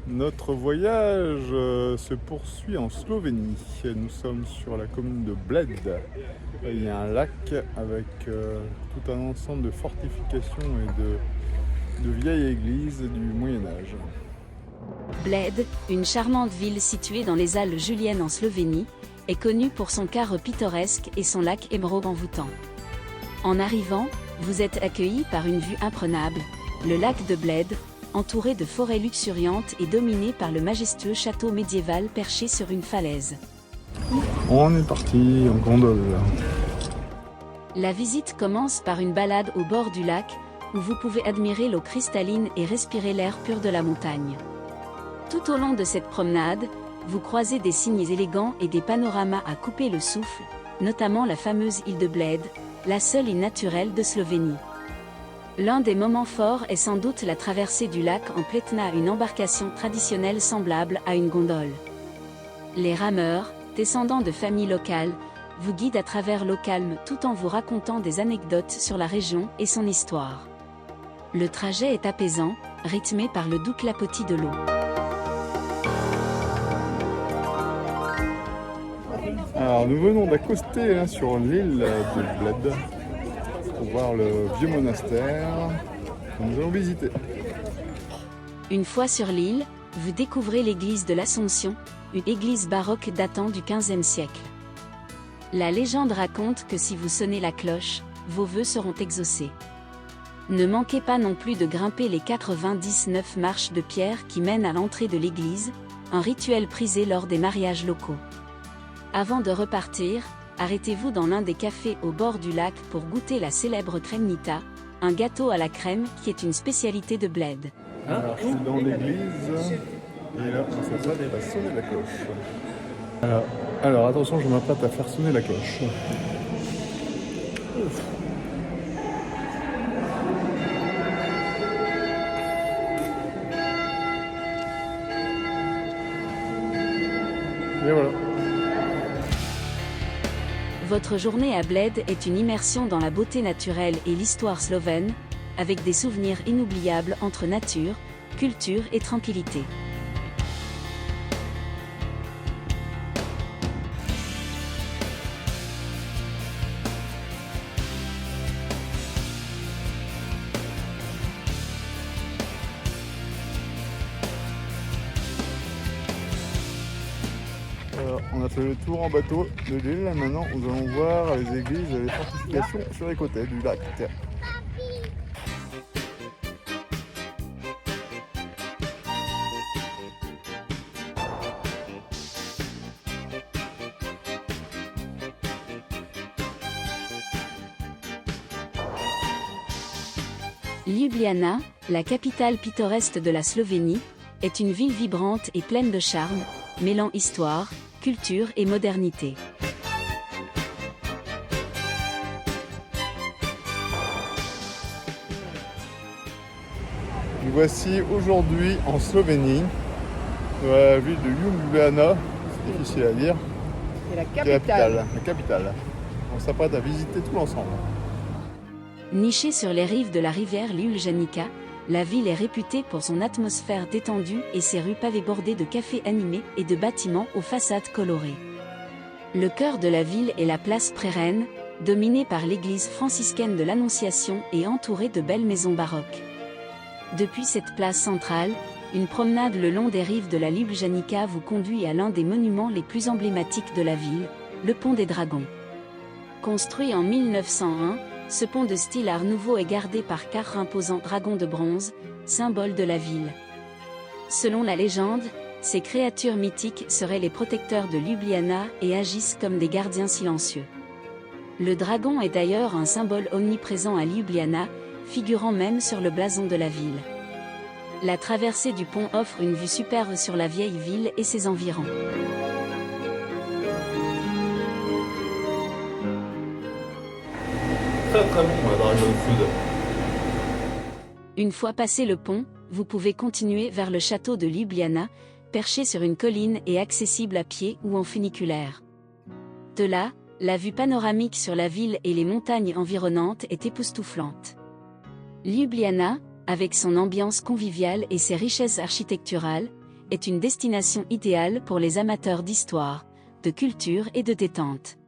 Notre voyage se poursuit en Slovénie. Nous sommes sur la commune de Bled. Il y a un lac avec tout un ensemble de fortifications et de vieilles églises du Moyen-Âge. Bled, une charmante ville située dans les Alpes juliennes en Slovénie, est connue pour son cadre pittoresque et son lac émeraude envoûtant. En arrivant, vous êtes accueillis par une vue imprenable, le lac de Bled, entouré de forêts luxuriantes et dominé par le majestueux château médiéval perché sur une falaise. On est parti en gondole. La visite commence par une balade au bord du lac, où vous pouvez admirer l'eau cristalline et respirer l'air pur de la montagne. Tout au long de cette promenade, vous croisez des signes élégants et des panoramas à couper le souffle, notamment la fameuse île de Bled, la seule île naturelle de Slovénie. L'un des moments forts est sans doute la traversée du lac en plétna, une embarcation traditionnelle semblable à une gondole. Les rameurs, descendants de familles locales, vous guident à travers l'eau calme tout en vous racontant des anecdotes sur la région et son histoire. Le trajet est apaisant, rythmé par le doux clapotis de l'eau. Alors nous venons d'accoster sur l'île de Bled pour voir le vieux monastère que nous allons visiter. Une fois sur l'île, vous découvrez l'église de l'Assomption, une église baroque datant du XVe siècle. La légende raconte que si vous sonnez la cloche, vos vœux seront exaucés. Ne manquez pas non plus de grimper les 99 marches de pierre qui mènent à l'entrée de l'église, un rituel prisé lors des mariages locaux. Avant de repartir, arrêtez-vous dans l'un des cafés au bord du lac pour goûter la célèbre kremnita, un gâteau à la crème qui est une spécialité de Bled. Alors je suis dans l'église et là on s'apprête à sonner la cloche. Alors attention, je m'apprête à faire sonner la cloche. Et voilà. Votre journée à Bled est une immersion dans la beauté naturelle et l'histoire slovène, avec des souvenirs inoubliables entre nature, culture et tranquillité. On a fait le tour en bateau de l'île. Maintenant, nous allons voir les églises et les fortifications sur les côtés du lac. Ljubljana, la capitale pittoresque de la Slovénie, est une ville vibrante et pleine de charme, mêlant histoire, culture et modernité. Nous voici aujourd'hui en Slovénie, dans la ville de Ljubljana, c'est difficile à dire. C'est la La capitale. On s'apprête à visiter tout l'ensemble. Nichée sur les rives de la rivière Ljubljana, la ville est réputée pour son atmosphère détendue et ses rues pavées bordées de cafés animés et de bâtiments aux façades colorées. Le cœur de la ville est la place Preren, dominée par l'église franciscaine de l'Annonciation et entourée de belles maisons baroques. Depuis cette place centrale, une promenade le long des rives de la Ljubljana vous conduit à l'un des monuments les plus emblématiques de la ville, le pont des Dragons. Construit en 1901, ce pont de style art nouveau est gardé par 4 imposants dragons de bronze, symbole de la ville. Selon la légende, ces créatures mythiques seraient les protecteurs de Ljubljana et agissent comme des gardiens silencieux. Le dragon est d'ailleurs un symbole omniprésent à Ljubljana, figurant même sur le blason de la ville. La traversée du pont offre une vue superbe sur la vieille ville et ses environs. Très bon, Dragon Food. Une fois passé le pont, vous pouvez continuer vers le château de Ljubljana, perché sur une colline et accessible à pied ou en funiculaire. De là, la vue panoramique sur la ville et les montagnes environnantes est époustouflante. Ljubljana, avec son ambiance conviviale et ses richesses architecturales, est une destination idéale pour les amateurs d'histoire, de culture et de détente.